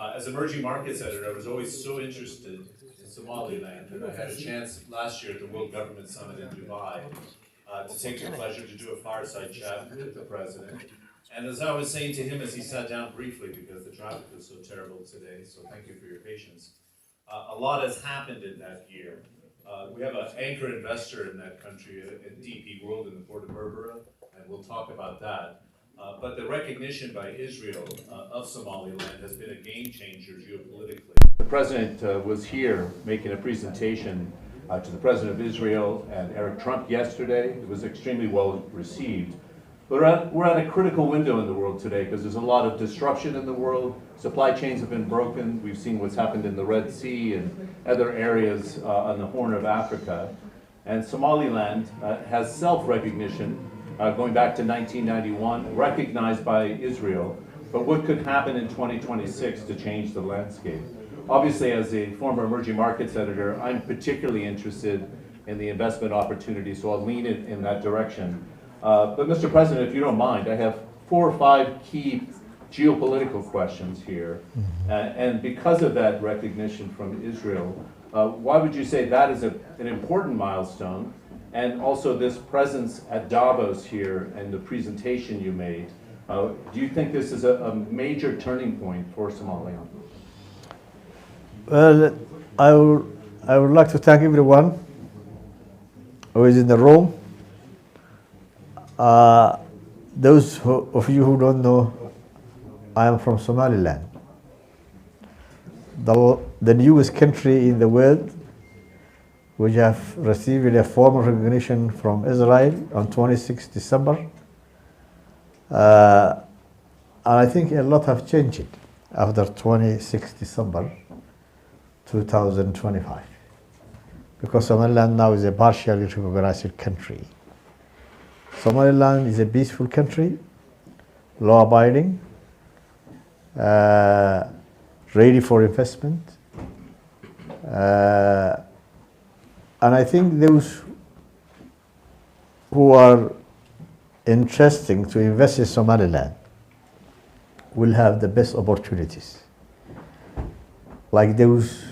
As emerging markets editor, I was always so interested in Somaliland, and I had a chance last year at the World Government Summit in Dubai to take the pleasure to do a fireside chat with the president. And as I was saying to him as he sat down briefly, because the traffic was so terrible today, so thank you for your patience, a lot has happened in that year. We have an anchor investor in that country, in DP World in the port of Berbera, and we'll talk about that. But the recognition by Israel of Somaliland has been a game changer geopolitically. The president was here making a presentation to the president of Israel and Eric Trump yesterday. It was extremely well received. But we're at a critical window in the world today because there's a lot of disruption in the world. Supply chains have been broken. We've seen what's happened in the Red Sea and other areas on the Horn of Africa. And Somaliland has self-recognition going back to 1991, recognized by Israel. But what could happen in 2026 to change the landscape? Obviously, as a former emerging markets editor, I'm particularly interested in the investment opportunities, so I'll lean it in that direction. But Mr. President, if you don't mind, I have 4 or 5 key geopolitical questions here. And because of that recognition from Israel, why would you say that is an important milestone? And also this presence at Davos here and the presentation you made, do you think this is a major turning point for Somalia? Well, I would like to thank everyone who is in the room. Those of you who don't know, I am from Somaliland, the newest country in the world, which have received a formal recognition from Israel on 26 December. And I think a lot have changed after 26 December 2025, because Somaliland now is a partially recognized country. Somaliland is a peaceful country, law-abiding, ready for investment. And I think those who are interested to invest in Somaliland will have the best opportunities, like those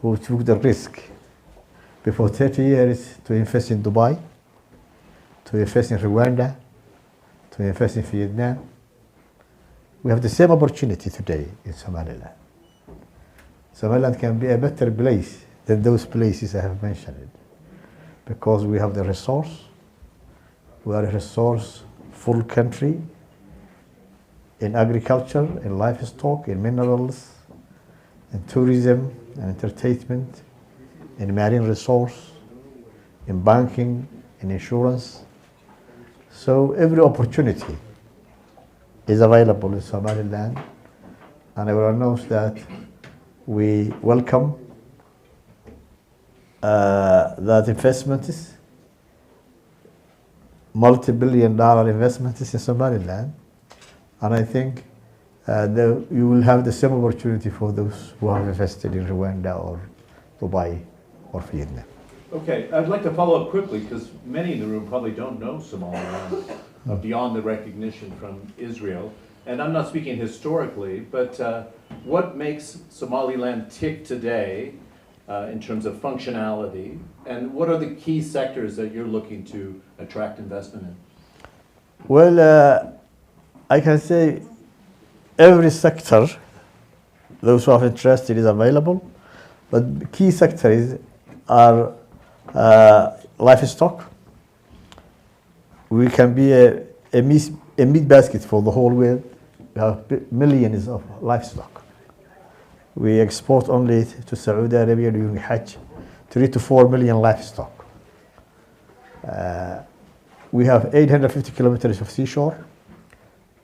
who took the risk before 30 years to invest in Dubai, to invest in Rwanda, to invest in Vietnam. We have the same opportunity today in Somaliland. Somaliland can be a better place than those places I have mentioned, because we have the resource. We are a resourceful country in agriculture, in livestock, in minerals, in tourism and entertainment, in marine resource, in banking, in insurance. So every opportunity is available in Somaliland, and I will announce that we welcome that investments, multi-billion-dollar investments in Somaliland, and I think you will have the same opportunity for those who have invested in Rwanda or Dubai or Vietnam. Okay, I'd like to follow up quickly because many in the room probably don't know Somaliland beyond the recognition from Israel. And I'm not speaking historically, but what makes Somaliland tick today in terms of functionality, and what are the key sectors that you're looking to attract investment in? Well, I can say every sector, those who are interested, is available, but the key sectors are livestock. We can be a meat basket for the whole world. We have millions of livestock. We export only to Saudi Arabia during Hajj 3 to 4 million livestock. We have 850 kilometers of seashore,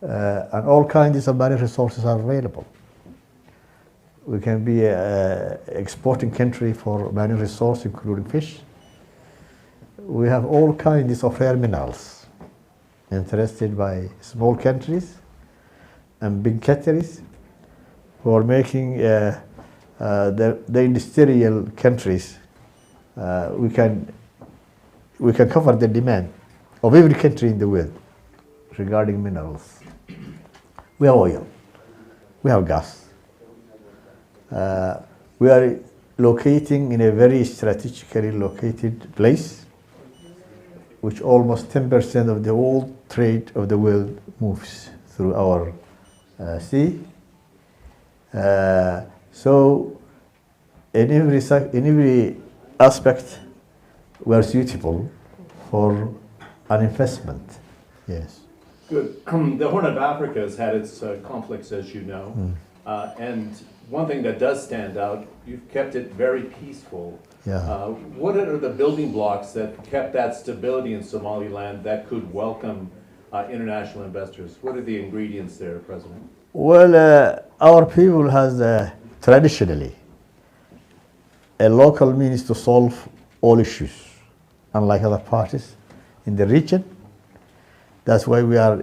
and all kinds of marine resources are available. We can be an exporting country for marine resources, including fish. We have all kinds of rare minerals interested by small countries and big countries who are making the industrial countries. We can cover the demand of every country in the world regarding minerals. We have oil, we have gas, We are locating in a very strategically located place, which almost 10% of the whole trade of the world moves through our sea. So in every aspect, we are suitable for an investment. Yes. Good. The Horn of Africa has had its conflicts, as you know. And one thing that does stand out, you've kept it very peaceful. Yeah. What are the building blocks that kept that stability in Somaliland that could welcome international investors? What are the ingredients there, President? Well, our people has traditionally a local means to solve all issues, unlike other parties in the region. That's why we are,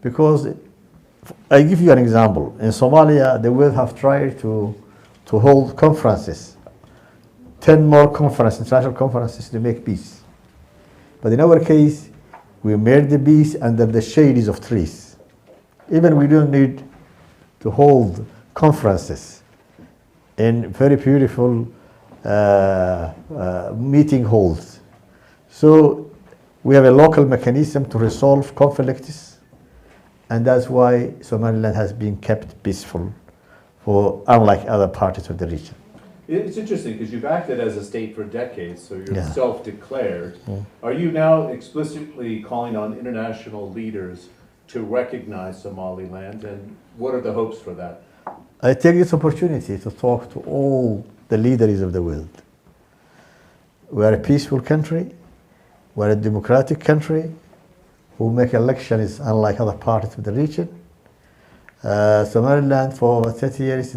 because I give you an example. In Somalia, the world have tried to hold conferences, 10 more conferences, international conferences to make peace. But in our case, we made the peace under the shades of trees. Even we don't need to hold conferences in very beautiful meeting halls. So we have a local mechanism to resolve conflicts, and that's why Somaliland has been kept peaceful, unlike other parts of the region. It's interesting because you've acted as a state for decades, so you're Yeah. self-declared. Are you now explicitly calling on international leaders to recognize Somaliland, and what are the hopes for that? I take this opportunity to talk to all the leaders of the world. We are a peaceful country. We are a democratic country who make elections unlike other parts of the region. Somaliland for over 30 years,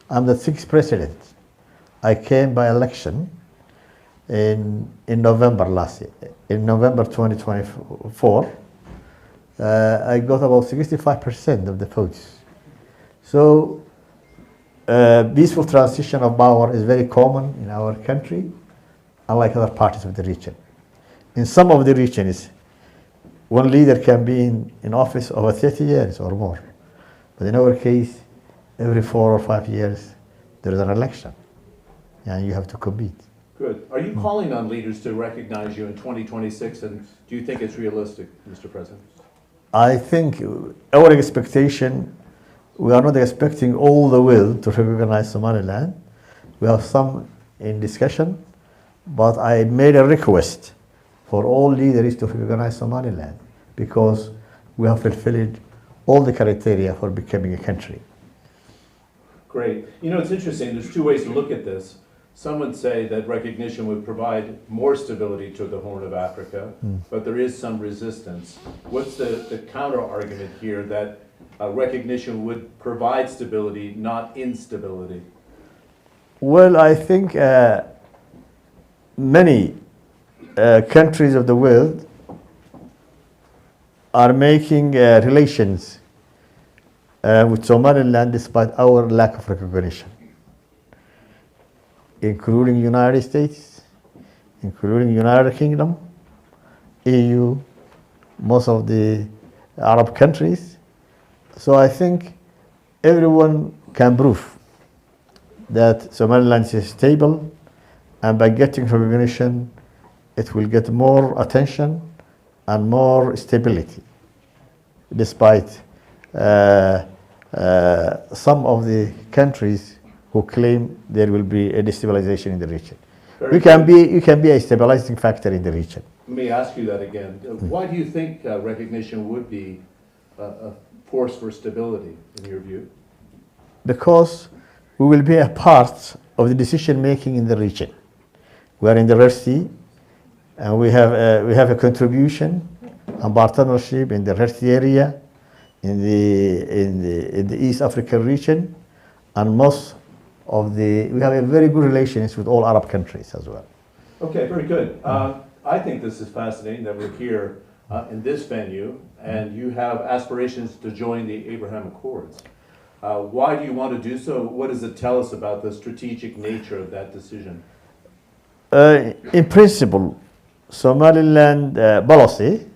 I'm the 6th president. I came by election in November last year. In November 2024, I got about 65% of the votes. So peaceful transition of power is very common in our country, unlike other parts of the region. In some of the regions, one leader can be in office over 30 years or more. But in our case, every 4 or 5 years, there is an election, and you have to compete. Good. Are you calling on leaders to recognize you in 2026, and do you think it's realistic, Mr. President? I think our expectation, we are not expecting all the world to recognize Somaliland. We have some in discussion, but I made a request for all leaders to recognize Somaliland because we have fulfilled all the criteria for becoming a country. Great. You know, it's interesting. There's two ways to look at this. Some would say that recognition would provide more stability to the Horn of Africa, but there is some resistance. What's the counter argument here that recognition would provide stability, not instability? Well, I think many countries of the world are making relations with Somaliland despite our lack of recognition, including United States, including United Kingdom, EU, most of the Arab countries. So I think everyone can prove that Somaliland is stable, and by getting recognition, it will get more attention and more stability, despite some of the countries who claim there will be a destabilization in the region. You can be a stabilizing factor in the region. Let me ask you that again. Why do you think recognition would be a force for stability, in your view? Because we will be a part of the decision making in the region. We are in the Red Sea, and we have a contribution and partnership in the Red Sea area, in the East African region, and we have a very good relations with all Arab countries as well. Okay, very good. I think this is fascinating that we're here in this venue, and you have aspirations to join the Abraham Accords. Why do you want to do so? What does it tell us about the strategic nature of that decision? In principle, Somaliland policy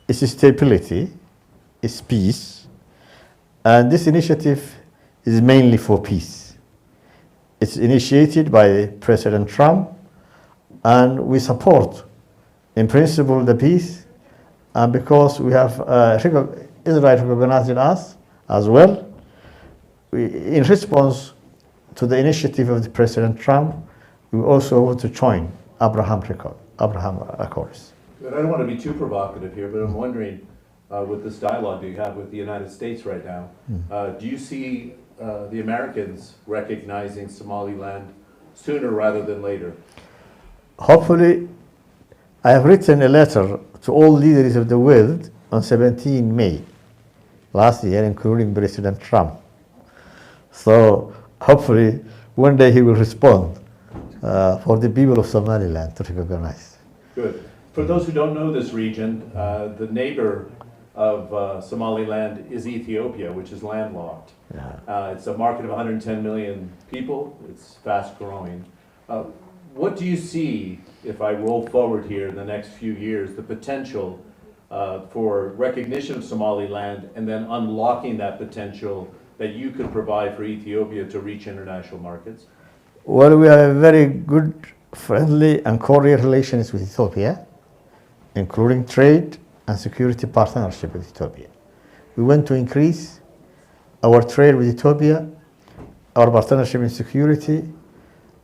is stability, is peace, and this initiative is mainly for peace. It's initiated by President Trump, and we support, in principle, the peace, and because we have Israel recognizing us as well, in response to the initiative of the President Trump, we also want to join Abraham Accords. But I don't want to be too provocative here, but I'm wondering, with this dialogue that you have with the United States right now, do you see the Americans recognizing Somaliland sooner rather than later? Hopefully, I have written a letter to all leaders of the world on 17 May last year, including President Trump. So hopefully, one day he will respond for the people of Somaliland to recognize. Good. For those who don't know this region, the neighbor of Somaliland is Ethiopia, which is landlocked. Yeah. It's a market of 110 million people. It's fast growing. What do you see, if I roll forward here in the next few years, the potential for recognition of Somaliland and then unlocking that potential that you could provide for Ethiopia to reach international markets? Well, we have a very good, friendly and cordial relations with Ethiopia, including trade and security partnership with Ethiopia. We want to increase our trade with Ethiopia, our partnership in security,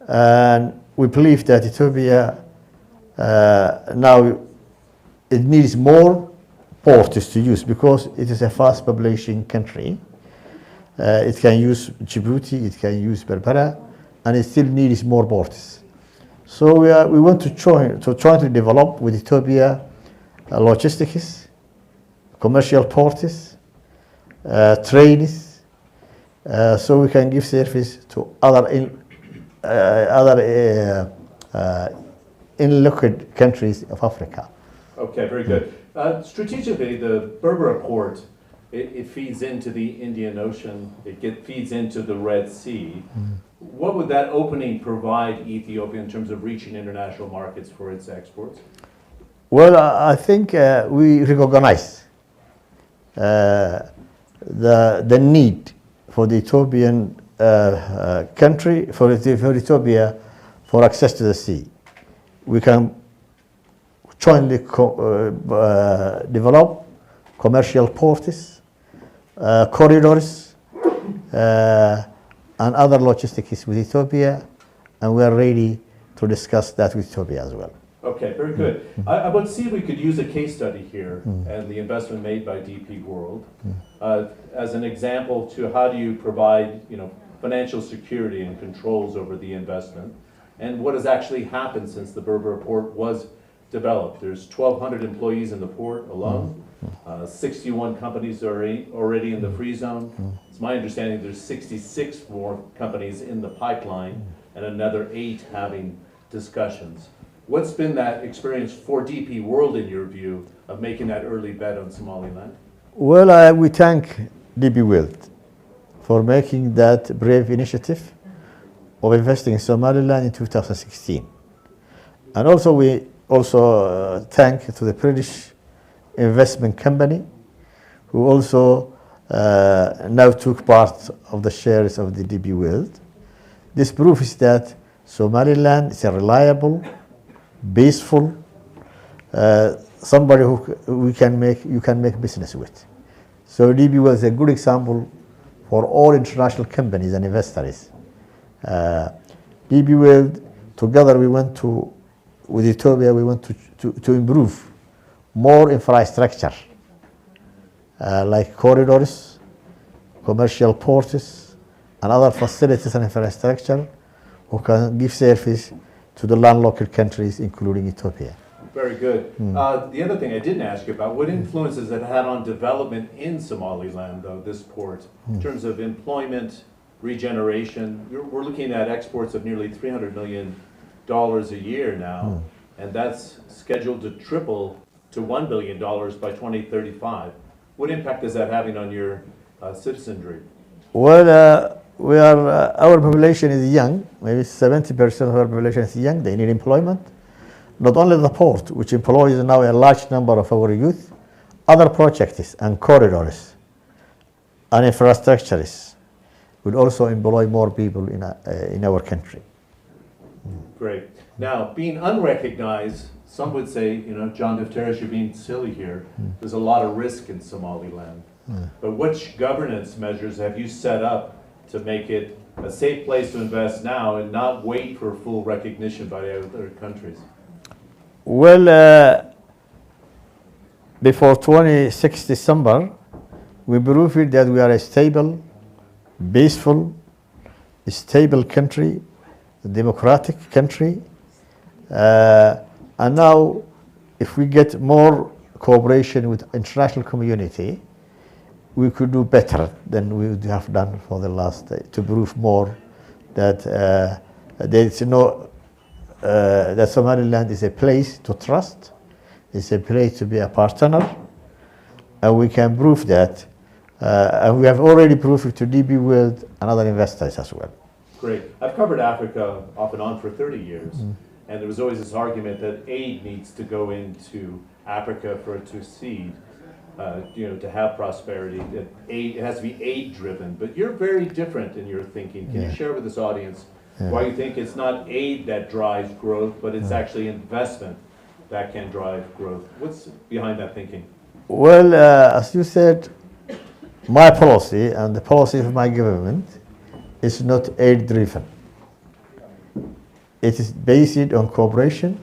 and we believe that Ethiopia now it needs more ports to use because it is a fast population country. It can use Djibouti, it can use Berbera, and it still needs more ports. So we want to jointly develop with Ethiopia logistics, commercial ports, trains, so we can give service to other inland countries of Africa. Okay, very good. Strategically, the Berbera port, it feeds into the Indian Ocean, feeds into the Red Sea. What would that opening provide Ethiopia in terms of reaching international markets for its exports? Well, I think we recognize the need for the Ethiopian country, for Ethiopia, for access to the sea. We can jointly develop commercial ports, corridors, and other logistics with Ethiopia, and we are ready to discuss that with Ethiopia as well. Okay, very good. I would see if we could use a case study here and the investment made by DP World as an example to how do you provide, financial security and controls over the investment, and what has actually happened since the Berbera port was developed. There's 1,200 employees in the port alone. 61 companies are already in the free zone. It's my understanding there's 66 more companies in the pipeline and another 8 having discussions. What's been that experience for DP World, in your view, of making that early bet on Somaliland? Well, we thank DP World for making that brave initiative of investing in Somaliland in 2016. And also we thank to the British investment company who also now took part of the shares of the DP World. This proves that Somaliland is a reliable, peaceful, somebody who you can make business with. So DP was a good example for all international companies and investors. DP World, together with Ethiopia, we want to improve more infrastructure, like corridors, commercial ports, and other facilities and infrastructure who can give service to the landlocked countries, including Ethiopia. Very good. The other thing I didn't ask you about, what influences it had on development in Somaliland, though, this port, in terms of employment, regeneration? We're looking at exports of nearly $300 million a year now, and that's scheduled to triple to $1 billion by 2035. What impact is that having on your citizenry? Well, our population is young. Maybe 70% of our population is young. They need employment. Not only the port, which employs now a large number of our youth, other projects and corridors and infrastructures will also employ more people in our country. Great. Now, being unrecognized, some would say, you know, John Defteris, you're being silly here. There's a lot of risk in Somaliland. But which governance measures have you set up to make it a safe place to invest now and not wait for full recognition by other countries? Well, before 26 December, we proved that we are a stable, peaceful, stable country, a democratic country. And now, if we get more cooperation with international community, we could do better than we would have done for the last to prove more that there is no that Somaliland is a place to trust, it's a place to be a partner, and we can prove that. And we have already proved it to DB World and other investors as well. Great. I've covered Africa off and on for 30 years, and there was always this argument that aid needs to go into Africa for it to succeed, you know, to have prosperity. That aid, it has to be aid-driven, but you're very different in your thinking. Can you share with this audience why you think it's not aid that drives growth, but it's actually investment that can drive growth? What's behind that thinking? Well, as you said, my policy and the policy of my government is not aid-driven. It is based on cooperation.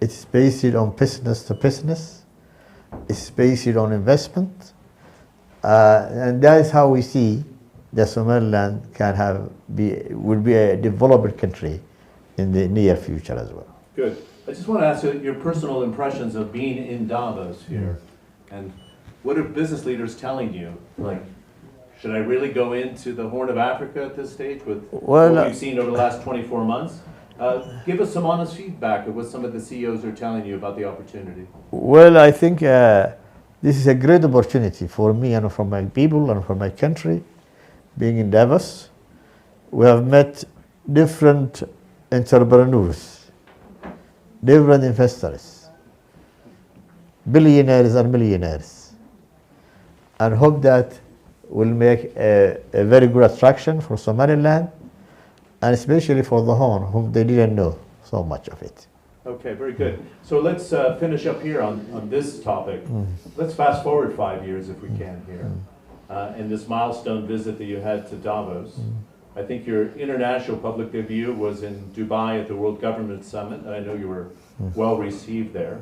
It is based on business to business. It's based on investment. And that is how we see that Somaliland will be a developed country in the near future as well. Good. I just want to ask you your personal impressions of being in Davos here. And what are business leaders telling you? Like, should I really go into the Horn of Africa at this stage with what we've seen over the last 24 months? Give us some honest feedback of what some of the CEOs are telling you about the opportunity. Well, I think this is a great opportunity for me and for my people and for my country. Being in Davos, we have met different entrepreneurs, different investors, billionaires and millionaires, and hope that will make a very good attraction for Somaliland, and especially for the Horn, whom they didn't know so much of it. Okay, very good. So let's finish up here on this topic. Let's fast forward 5 years if we can here. And this milestone visit that you had to Davos. I think your international public debut was in Dubai at the World Government Summit, and I know you were well received there.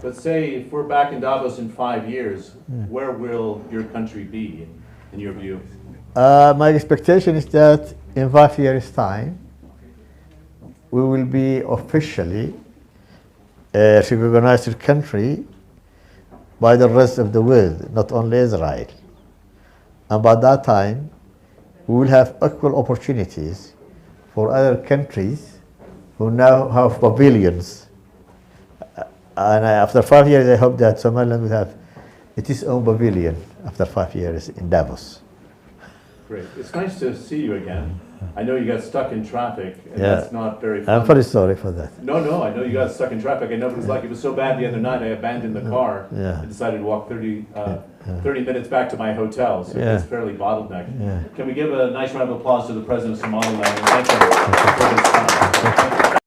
But say, if we're back in Davos in 5 years, where will your country be, in your view? My expectation is that in 5 years' time, we will be officially a recognized country by the rest of the world, not only Israel. And by that time, we will have equal opportunities for other countries who now have pavilions. And after 5 years, I hope that Somaliland will have its own pavilion after 5 years in Davos. Great. It's nice to see you again. I know you got stuck in traffic, and that's not very fun. I'm very sorry for that. No, I know you got stuck in traffic. I know it was like, it was so bad the other night, I abandoned the car. I decided to walk 30 minutes back to my hotel, so it's fairly bottlenecked. Can we give a nice round of applause to the President of Somaliland? And thank him for his time.